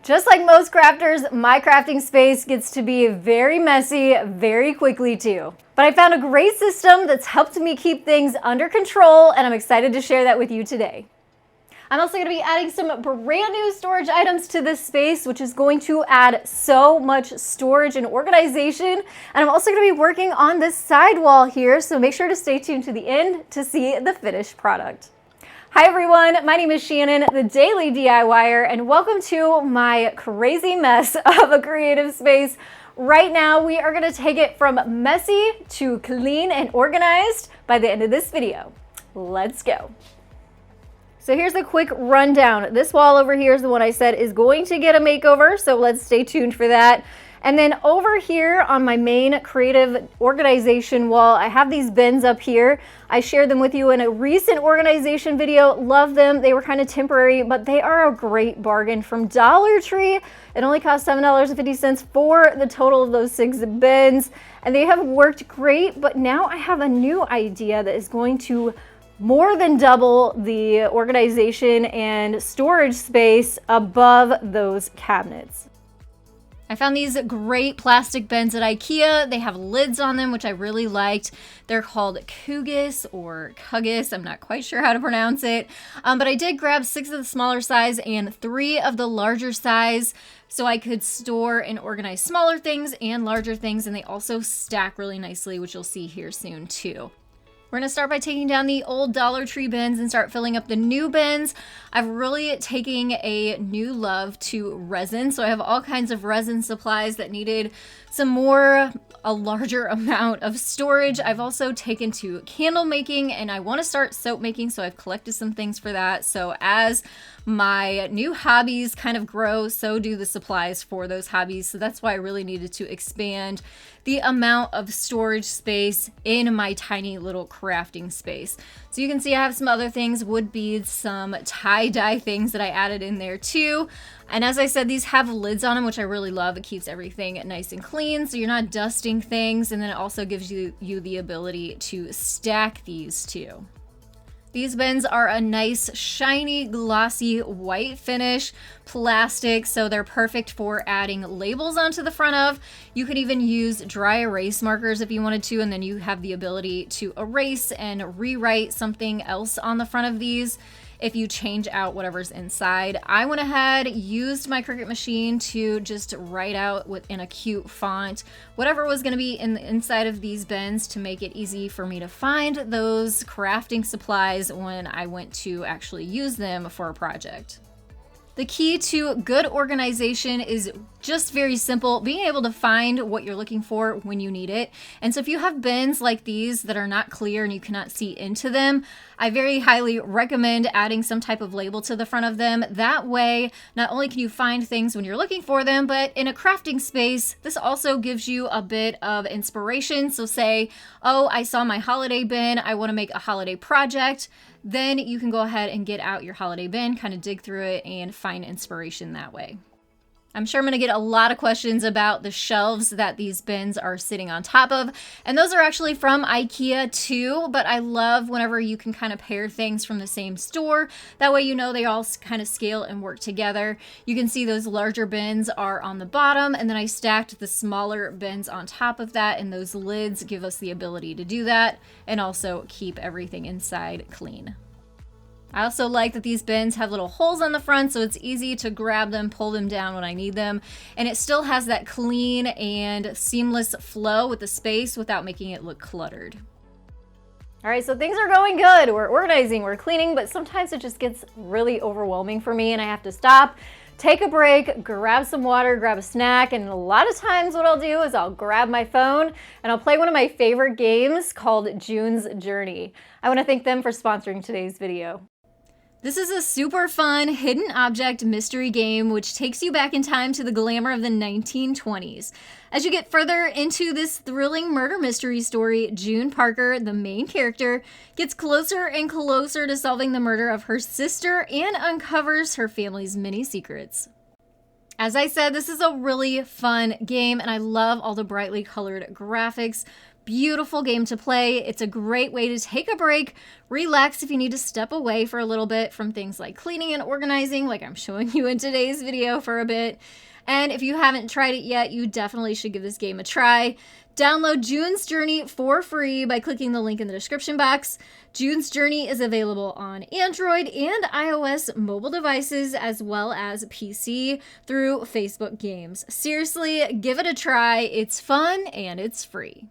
Just like most crafters, my crafting space gets to be very messy very quickly too. But I found a great system that's helped me keep things under control, and I'm excited to share that with you today. I'm also going to be adding some brand new storage items to this space, which is going to add so much storage and organization. And I'm also going to be working on this sidewall here, so make sure to stay tuned to the end to see the finished product. Hi everyone, my name is Shannon, the Daily DIYer, and welcome to my crazy mess of a creative space. Right now, we are going to take it from messy to clean and organized by the end of this video. Let's go. So here's a quick rundown. This wall over here is the one I said is going to get a makeover, so let's stay tuned for that. And then over here on my main creative organization wall, I have these bins up here. I shared them with you in a recent organization video. Love them. They were kind of temporary, but they are a great bargain from Dollar Tree. It only cost $7.50 for the total of those 6 bins, and they have worked great. But now I have a new idea that is going to more than double the organization and storage space above those cabinets. I found these great plastic bins at Ikea. They have lids on them, which I really liked. They're called Kugis or Kugis. I'm not quite sure how to pronounce it. But I did grab 6 of the smaller size and 3 of the larger size so I could store and organize smaller things and larger things. And they also stack really nicely, which you'll see here soon too. We're gonna start by taking down the old Dollar Tree bins and start filling up the new bins. I've really taken a new love to resin. So I have all kinds of resin supplies that needed a larger amount of storage. I've also taken to candle making, and I wanna start soap making, so I've collected some things for that. So as my new hobbies kind of grow, so do the supplies for those hobbies. So that's why I really needed to expand the amount of storage space in my tiny little crafting space. So you can see I have some other things, wood beads, some tie-dye things that I added in there too. And as I said, these have lids on them, which I really love. It keeps everything nice and clean, so you're not dusting things. And then it also gives you the ability to stack these too. These bins are a nice, shiny, glossy white finish plastic, so they're perfect for adding labels onto the front of. You could even use dry erase markers if you wanted to, and then you have the ability to erase and rewrite something else on the front of these if you change out whatever's inside. I went ahead, used my Cricut machine to just write out in a cute font whatever was going to be in the inside of these bins to make it easy for me to find those crafting supplies when I went to actually use them for a project. The key to good organization is just very simple, being able to find what you're looking for when you need it. And so if you have bins like these that are not clear and you cannot see into them, I very highly recommend adding some type of label to the front of them. That way, not only can you find things when you're looking for them, but in a crafting space, this also gives you a bit of inspiration. So say, oh, I saw my holiday bin, I want to make a holiday project. Then you can go ahead and get out your holiday bin, kind of dig through it and find inspiration that way. I'm sure I'm going to get a lot of questions about the shelves that these bins are sitting on top of. And those are actually from Ikea too, but I love whenever you can kind of pair things from the same store. That way you know they all kind of scale and work together. You can see those larger bins are on the bottom, and then I stacked the smaller bins on top of that, and those lids give us the ability to do that and also keep everything inside clean. I also like that these bins have little holes on the front, so it's easy to grab them, pull them down when I need them. And it still has that clean and seamless flow with the space without making it look cluttered. All right, so things are going good. We're organizing, we're cleaning, but sometimes it just gets really overwhelming for me and I have to stop, take a break, grab some water, grab a snack, and a lot of times what I'll do is I'll grab my phone and I'll play one of my favorite games called June's Journey. I want to thank them for sponsoring today's video. This is a super fun hidden object mystery game which takes you back in time to the glamour of the 1920s. As you get further into this thrilling murder mystery story, June Parker, the main character, gets closer and closer to solving the murder of her sister and uncovers her family's many secrets. As I said, this is a really fun game and I love all the brightly colored graphics. Beautiful game to play. It's a great way to take a break, relax if you need to step away for a little bit from things like cleaning and organizing, like I'm showing you in today's video for a bit. And if you haven't tried it yet, you definitely should give this game a try. Download June's Journey for free by clicking the link in the description box. June's Journey is available on Android and iOS mobile devices as well as PC through Facebook Games. Seriously, give it a try. It's fun and it's free.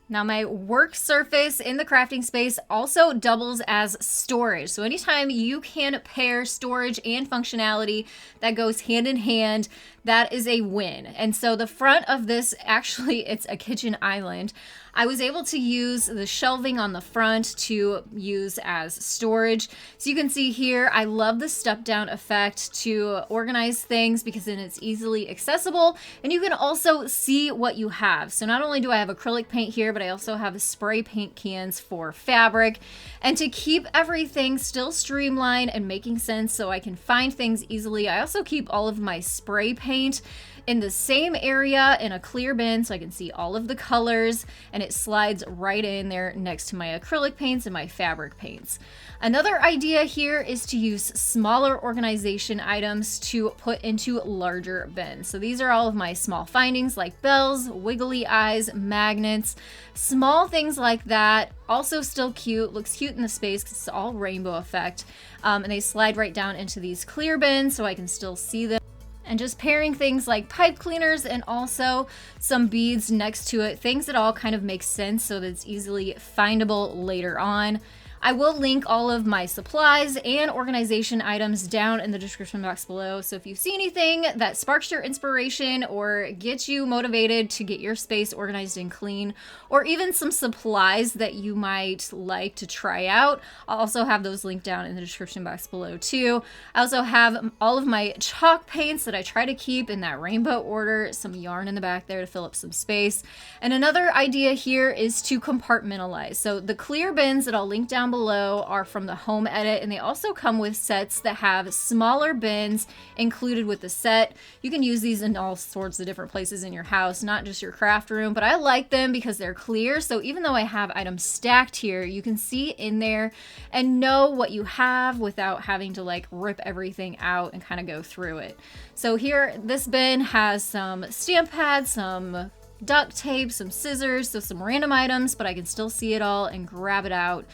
Now my work surface in the crafting space also doubles as storage. So anytime you can pair storage and functionality that goes hand in hand, that is a win. And so the front of this, actually it's a kitchen island. I was able to use the shelving on the front to use as storage. So you can see here, I love the step down effect to organize things because then it's easily accessible and you can also see what you have. So not only do I have acrylic paint here, but I also have spray paint cans for fabric. And to keep everything still streamlined and making sense so I can find things easily, I also keep all of my spray paint in the same area in a clear bin so I can see all of the colors, and it slides right in there next to my acrylic paints and my fabric paints. Another idea here is to use smaller organization items to put into larger bins. So these are all of my small findings like bells, wiggly eyes, magnets, small things like that. Also still cute, looks cute in the space because it's all rainbow effect. And they slide right down into these clear bins so I can still see them. And just pairing things like pipe cleaners and also some beads next to it, things that all kind of make sense so that it's easily findable later on. I will link all of my supplies and organization items down in the description box below. So if you see anything that sparks your inspiration or gets you motivated to get your space organized and clean, or even some supplies that you might like to try out, I'll also have those linked down in the description box below too. I also have all of my chalk paints that I try to keep in that rainbow order, some yarn in the back there to fill up some space. And another idea here is to compartmentalize. So the clear bins that I'll link down below are from the home edit, and they also come with sets that have smaller bins included with the set. You can use these in all sorts of different places in your house, not just your craft room, but I like them because they're clear. So even though I have items stacked here, you can see in there and know what you have without having to like rip everything out and kind of go through it. So here, this bin has some stamp pads, some duct tape, some scissors, so some random items, but I can still see it all and grab it out.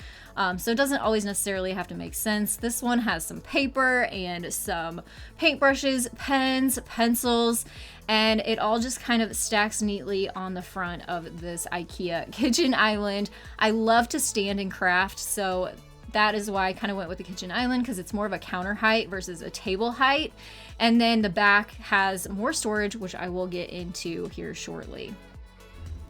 So it doesn't always necessarily have to make sense. This one has some paper and some paintbrushes, pens, pencils, and it all just kind of stacks neatly on the front of this Ikea kitchen island. I love to stand and craft, so that is why I kind of went with the kitchen island, because it's more of a counter height versus a table height. And then the back has more storage, which I will get into here shortly.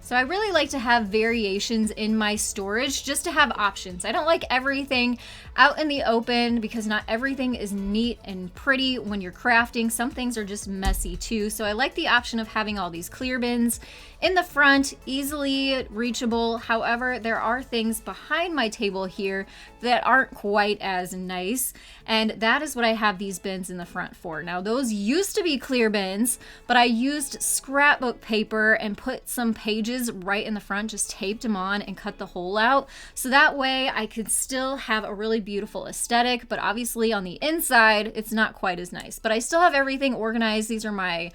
So I really like to have variations in my storage just to have options. I don't like everything out in the open because not everything is neat and pretty when you're crafting. Some things are just messy too. So I like the option of having all these clear bins in the front, easily reachable. However, there are things behind my table here that aren't quite as nice. And that is what I have these bins in the front for. Now, those used to be clear bins, but I used scrapbook paper and put some pages right in the front, just taped them on and cut the hole out. So that way I could still have a really beautiful aesthetic, but obviously on the inside, it's not quite as nice. But I still have everything organized. These are my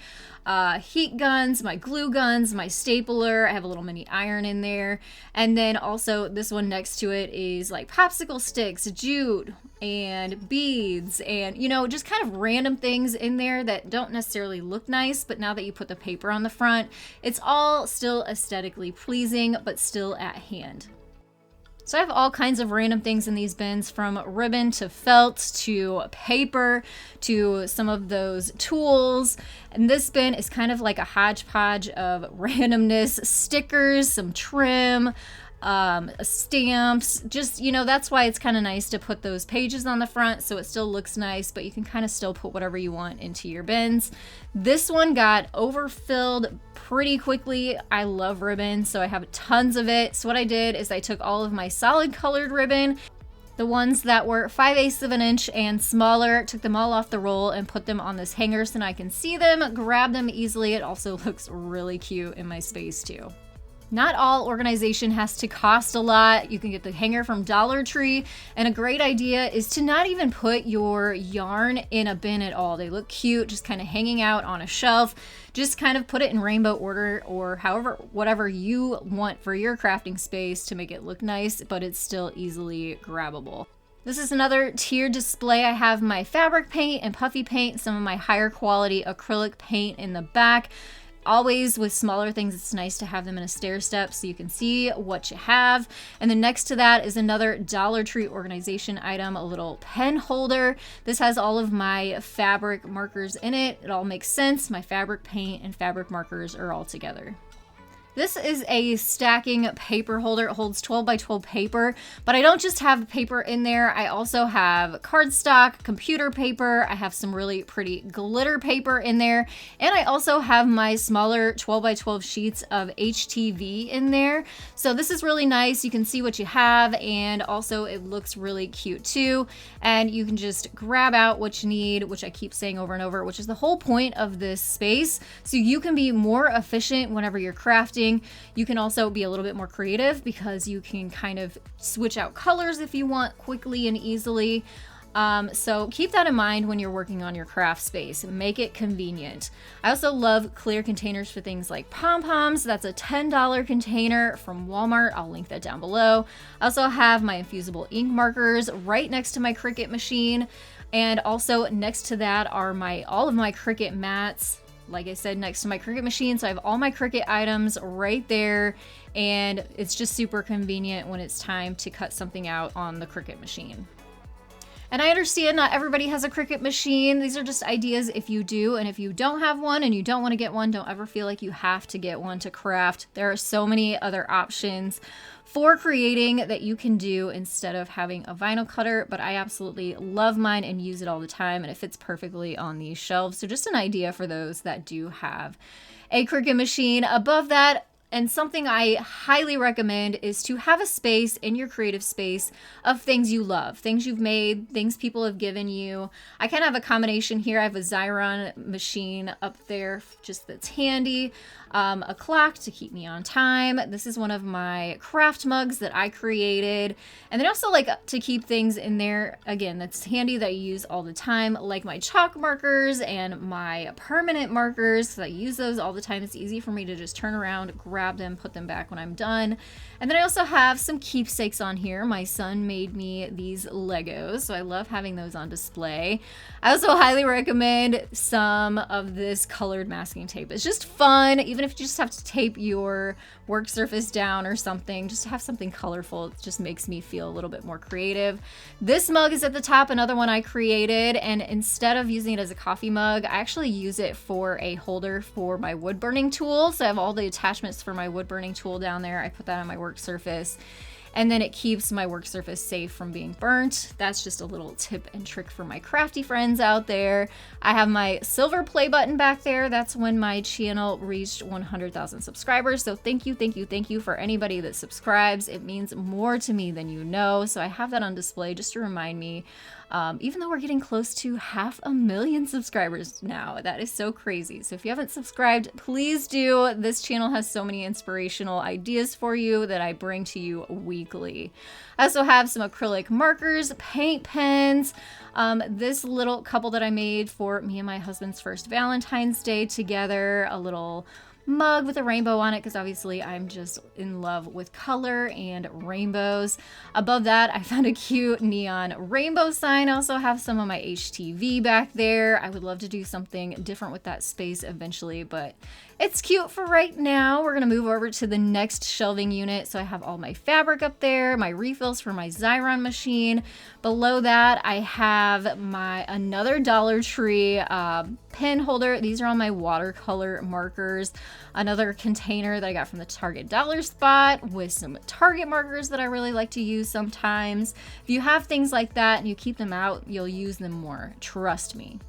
heat guns, my glue guns, my stapler. I have a little mini iron in there. And then also this one next to it is like popsicle sticks, jute, and beads, and you know, just kind of random things in there that don't necessarily look nice, but now that you put the paper on the front, it's all still aesthetically pleasing, but still at hand. So I have all kinds of random things in these bins, from ribbon to felt to paper to some of those tools. And this bin is kind of like a hodgepodge of randomness, stickers, some trim, stamps, just, you know, that's why it's kind of nice to put those pages on the front so it still looks nice, but you can kind of still put whatever you want into your bins. This one got overfilled pretty quickly. I love ribbon, so I have tons of it. So what I did is I took all of my solid colored ribbon, the ones that were 5/8 of an inch and smaller, took them all off the roll and put them on this hanger so now I can see them, grab them easily. It also looks really cute in my space too. Not all organization has to cost a lot. You can get the hanger from Dollar Tree, and a great idea is to not even put your yarn in a bin at all. They look cute, just kind of hanging out on a shelf. Just kind of put it in rainbow order or however, whatever you want for your crafting space to make it look nice, but it's still easily grabbable. This is another tiered display. I have my fabric paint and puffy paint, some of my higher quality acrylic paint in the back. Always with smaller things, it's nice to have them in a stair step so you can see what you have. And then next to that is another Dollar Tree organization item, a little pen holder. This has all of my fabric markers in it. It all makes sense. My fabric paint and fabric markers are all together. This is a stacking paper holder. It holds 12 by 12 paper, but I don't just have paper in there. I also have cardstock, computer paper. I have some really pretty glitter paper in there. And I also have my smaller 12 by 12 sheets of HTV in there. So this is really nice. You can see what you have, and also it looks really cute too. And you can just grab out what you need, which I keep saying over and over, which is the whole point of this space. So you can be more efficient whenever you're crafting. You can also be a little bit more creative because you can kind of switch out colors if you want quickly and easily. So keep that in mind when you're working on your craft space. Make it convenient. I also love clear containers for things like pom-poms. That's a $10 container from Walmart. I'll link that down below. I also have my infusible ink markers right next to my Cricut machine. And also next to that are all of my Cricut mats. Like I said, next to my Cricut machine. So I have all my Cricut items right there, and it's just super convenient when it's time to cut something out on the Cricut machine. And I understand not everybody has a Cricut machine. These are just ideas if you do, and if you don't have one and you don't want to get one, don't ever feel like you have to get one to craft. There are so many other options for creating that you can do instead of having a vinyl cutter, but I absolutely love mine and use it all the time, and it fits perfectly on these shelves. So just an idea for those that do have a Cricut machine. Above that, and something I highly recommend, is to have a space in your creative space of things you love, things you've made, things people have given you. I kind of have a combination here. I have a Xyron machine up there just that's handy, a clock to keep me on time. This is one of my craft mugs that I created. And then I also like to keep things in there, again, that's handy that you use all the time, like my chalk markers and my permanent markers. So I use those all the time. It's easy for me to just turn around, grab them, put them back when I'm done. And then I also have some keepsakes on here. My son made me these Legos, so I love having those on display. I also highly recommend some of this colored masking tape. It's just fun, even if you just have to tape your work surface down or something, just to have something colorful. It just makes me feel a little bit more creative. This mug is at the top, another one I created, and instead of using it as a coffee mug, I actually use it for a holder for my wood burning tool. So I have all the attachments for my wood burning tool down there. I put that on my work surface, and then it keeps my work surface safe from being burnt. That's just a little tip and trick for my crafty friends out there. I have my silver play button back there. That's when my channel reached 100,000 subscribers. So thank you, thank you, thank you for anybody that subscribes. It means more to me than you know. So I have that on display just to remind me. Even though we're getting close to 500,000 subscribers now. That is so crazy. So if you haven't subscribed, please do. This channel has so many inspirational ideas for you that I bring to you weekly. I also have some acrylic markers, paint pens, this little couple that I made for me and my husband's first Valentine's Day together, a little mug with a rainbow on it because obviously I'm just in love with color and rainbows. Above that, I found a cute neon rainbow sign. I also have some of my HTV back there. I would love to do something different with that space eventually, but it's cute for right now. We're gonna move over to the next shelving unit. So I have all my fabric up there, my refills for my Xyron machine. Below that, I have another Dollar Tree pen holder. These are all my watercolor markers. Another container that I got from the Target dollar spot with some Target markers that I really like to use sometimes. If you have things like that and you keep them out, you'll use them more. Trust me.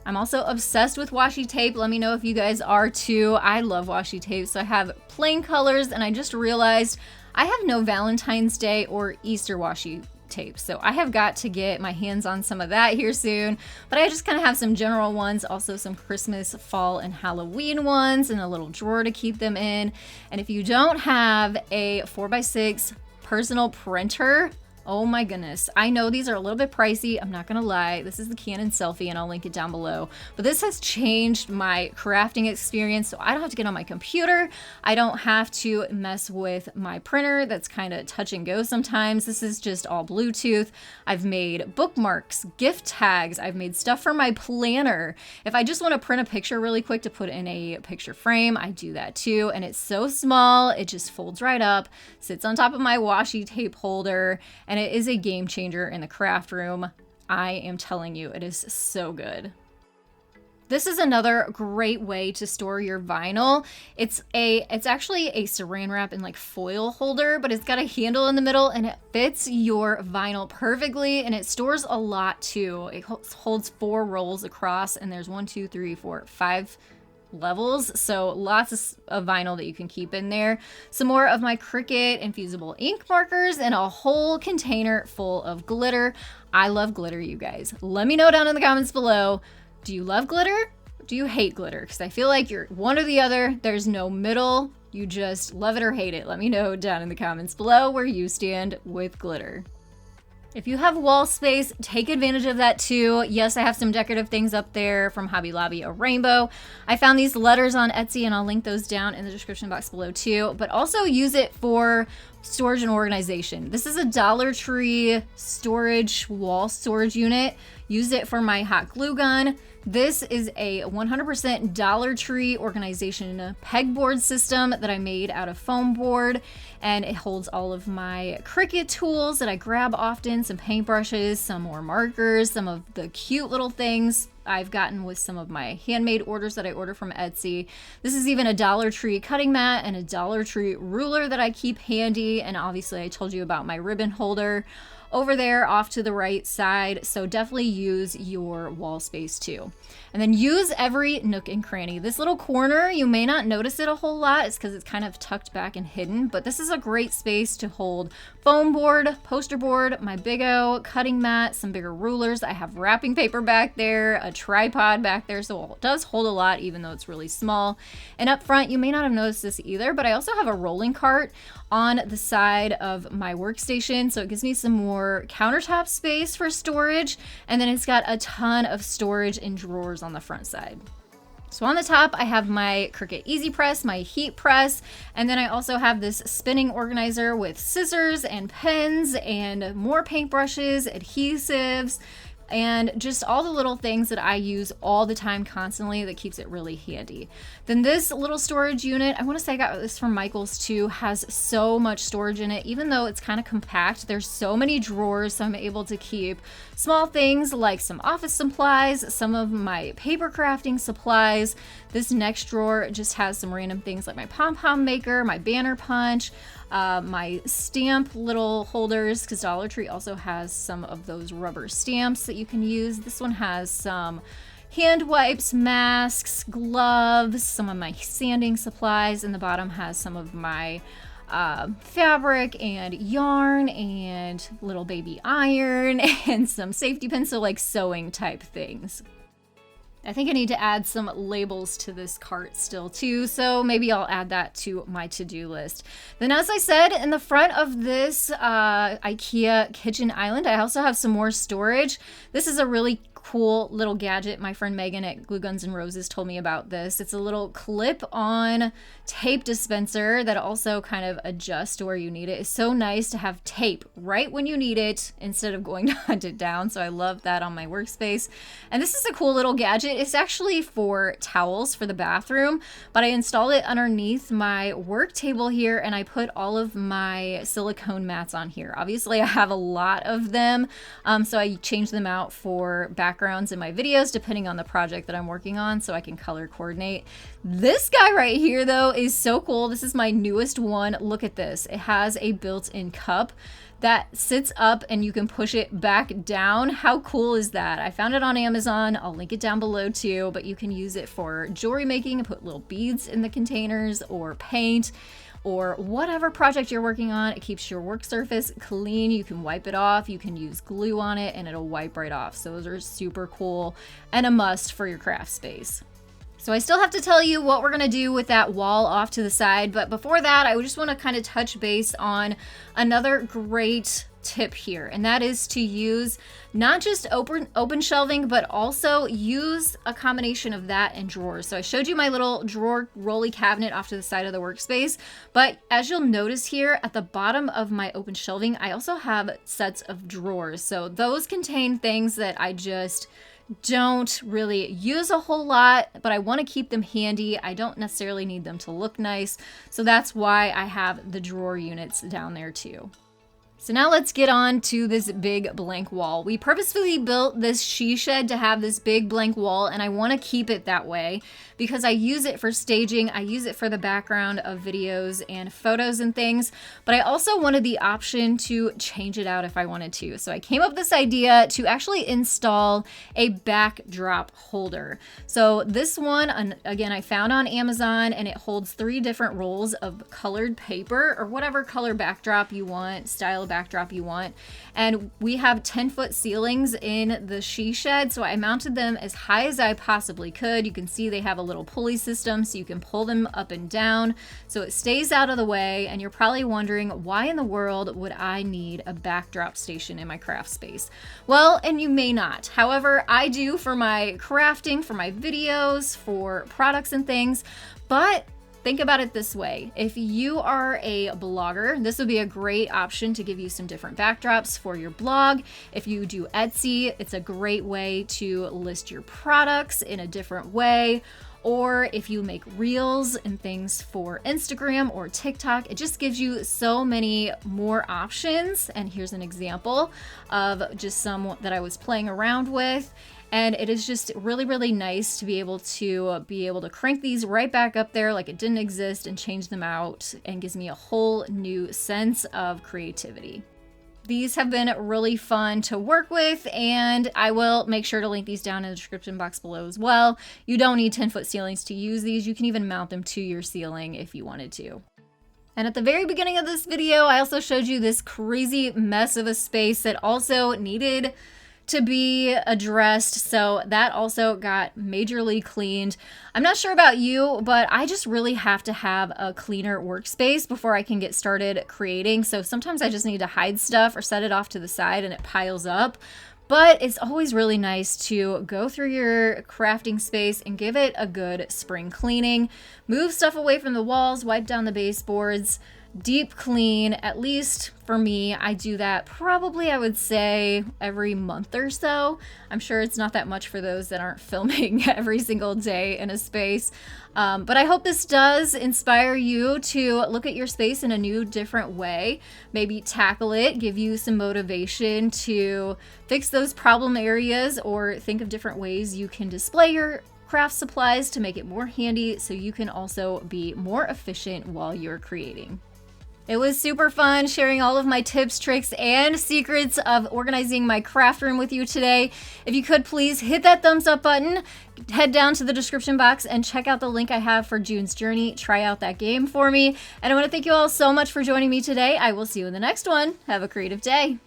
I'm also obsessed with washi tape. Let me know if you guys are too. I love washi tape. So I have plain colors, and I just realized I have no Valentine's Day or Easter washi tape. tape. So I have got to get my hands on some of that here soon, but I just kind of have some general ones, also some Christmas, fall, and Halloween ones, and a little drawer to keep them in. And if you don't have a 4x6 personal printer, oh my goodness. I know these are a little bit pricey. I'm not gonna lie. This is the Canon Selfie and I'll link it down below. But this has changed my crafting experience. So I don't have to get on my computer. I don't have to mess with my printer that's kind of touch and go sometimes. This is just all Bluetooth. I've made bookmarks, gift tags. I've made stuff for my planner. If I just want to print a picture really quick to put in a picture frame, I do that too. And it's so small. It just folds right up, sits on top of my washi tape holder, and it is a game changer in the craft room. I am telling you, it is so good. This is another great way to store your vinyl. It's actually a saran wrap and like foil holder, but it's got a handle in the middle and it fits your vinyl perfectly, and it stores a lot too. It holds 4 rolls across, and there's 1, 2, 3, 4, 5 levels, so lots of vinyl that you can keep in there. Some more of my Cricut infusible ink markers, and a whole container full of glitter. I love glitter, you guys. Let me know down in the comments below. Do you love glitter? Do you hate glitter? Because I feel like you're one or the other. There's no middle. You just love it or hate it. Let me know down in the comments below where you stand with glitter. If you have wall space, take advantage of that too. Yes, I have some decorative things up there from Hobby Lobby, a rainbow. I found these letters on Etsy, and I'll link those down in the description box below too, but also use it for storage and organization. This is a Dollar Tree storage wall storage unit. Used it for my hot glue gun. This is a 100% Dollar Tree organization pegboard system that I made out of foam board, and it holds all of my Cricut tools that I grab often, some paintbrushes, some more markers, some of the cute little things I've gotten with some of my handmade orders that I order from Etsy. This is even a Dollar Tree cutting mat and a Dollar Tree ruler that I keep handy, and obviously I told you about my ribbon holder over there off to the right side, so definitely use your wall space too. And then use every nook and cranny. This little corner, you may not notice it a whole lot, it's because it's kind of tucked back and hidden, but this is a great space to hold foam board, poster board, my Big O, cutting mat, some bigger rulers. I have wrapping paper back there, a tripod back there, so it does hold a lot even though it's really small. And up front, you may not have noticed this either, but I also have a rolling cart on the side of my workstation, so it gives me some more countertop space for storage, and then it's got a ton of storage in drawers on the front side. So on the top, I have my Cricut Easy Press, my heat press, and then I also have this spinning organizer with scissors and pens and more paintbrushes, adhesives, and just all the little things that I use all the time constantly that keeps it really handy. Then this little storage unit, I want to say I got this from Michael's too, has so much storage in it. Even though it's kind of compact, there's so many drawers, so I'm able to keep small things like some office supplies, some of my paper crafting supplies. This next drawer just has some random things like my pom-pom maker, my banner punch, my stamp little holders, because Dollar Tree also has some of those rubber stamps that you can use. This one has some hand wipes, masks, gloves, some of my sanding supplies, and the bottom has some of my fabric and yarn and little baby iron and some safety pins, so like sewing type things. I think I need to add some labels to this cart still too, so maybe I'll add that to my to-do list. Then, as I said, in the front of this Ikea kitchen island, I also have some more storage. This is a really cool little gadget. My friend Megan at Glue Guns and Roses told me about this. It's a little clip-on tape dispenser that also kind of adjusts to where you need it. It's so nice to have tape right when you need it instead of going to hunt it down. So I love that on my workspace. And this is a cool little gadget. It's actually for towels for the bathroom, but I installed it underneath my work table here, and I put all of my silicone mats on here. Obviously, I have a lot of them, so I changed them out for backgrounds in my videos depending on the project that I'm working on, so I can color coordinate. This guy right here though is so cool. This is my newest one. Look at this. It has a built-in cup that sits up and you can push it back down. How cool is that? I found it on Amazon. I'll link it down below too, but you can use it for jewelry making and put little beads in the containers, or paint, or whatever project you're working on. It keeps your work surface clean. You can wipe it off. You can use glue on it and it'll wipe right off. So those are super cool and a must for your craft space. So I still have to tell you what we're gonna do with that wall off to the side, but before that, I just wanna kind of touch base on another great tip here, and that is to use not just open shelving, but also use a combination of that and drawers. So I showed you my little drawer rolly cabinet off to the side of the workspace, but as you'll notice here at the bottom of my open shelving, I also have sets of drawers. So those contain things that I just don't really use a whole lot, but I want to keep them handy. I don't necessarily need them to look nice. So that's why I have the drawer units down there too. So now let's get on to this big blank wall. We purposefully built this she shed to have this big blank wall, and I want to keep it that way because I use it for staging. I use it for the background of videos and photos and things, but I also wanted the option to change it out if I wanted to. So I came up with this idea to actually install a backdrop holder. So this one, again, I found on Amazon, and it holds 3 different rolls of colored paper or whatever color backdrop you want, style of backdrop you want. And we have 10-foot ceilings in the she shed, so I mounted them as high as I possibly could. You can see they have a little pulley system so you can pull them up and down so it stays out of the way. And you're probably wondering, why in the world would I need a backdrop station in my craft space? Well, and you may not. However, I do for my crafting, for my videos, for products and things. But think about it this way. If you are a blogger, this would be a great option to give you some different backdrops for your blog. If you do Etsy, it's a great way to list your products in a different way. Or if you make reels and things for Instagram or TikTok, it just gives you so many more options. And here's an example of just some that I was playing around with. And it is just really, really nice to be able to crank these right back up there like it didn't exist and change them out, and gives me a whole new sense of creativity. These have been really fun to work with, and I will make sure to link these down in the description box below as well. You don't need 10-foot ceilings to use these. You can even mount them to your ceiling if you wanted to. And at the very beginning of this video, I also showed you this crazy mess of a space that also needed to be addressed. So that also got majorly cleaned. I'm not sure about you, but I just really have to have a cleaner workspace before I can get started creating. So sometimes I just need to hide stuff or set it off to the side and it piles up. But it's always really nice to go through your crafting space and give it a good spring cleaning. Move stuff away from the walls, wipe down the baseboards, deep clean. At least for me, I do that probably, I would say, every month or so. I'm sure it's not that much for those that aren't filming every single day in a space. But I hope this does inspire you to look at your space in a new, different way. Maybe tackle it, give you some motivation to fix those problem areas, or think of different ways you can display your craft supplies to make it more handy so you can also be more efficient while you're creating. It was super fun sharing all of my tips, tricks, and secrets of organizing my craft room with you today. If you could please hit that thumbs up button, head down to the description box and check out the link I have for June's Journey. Try out that game for me. And I want to thank you all so much for joining me today. I will see you in the next one. Have a creative day.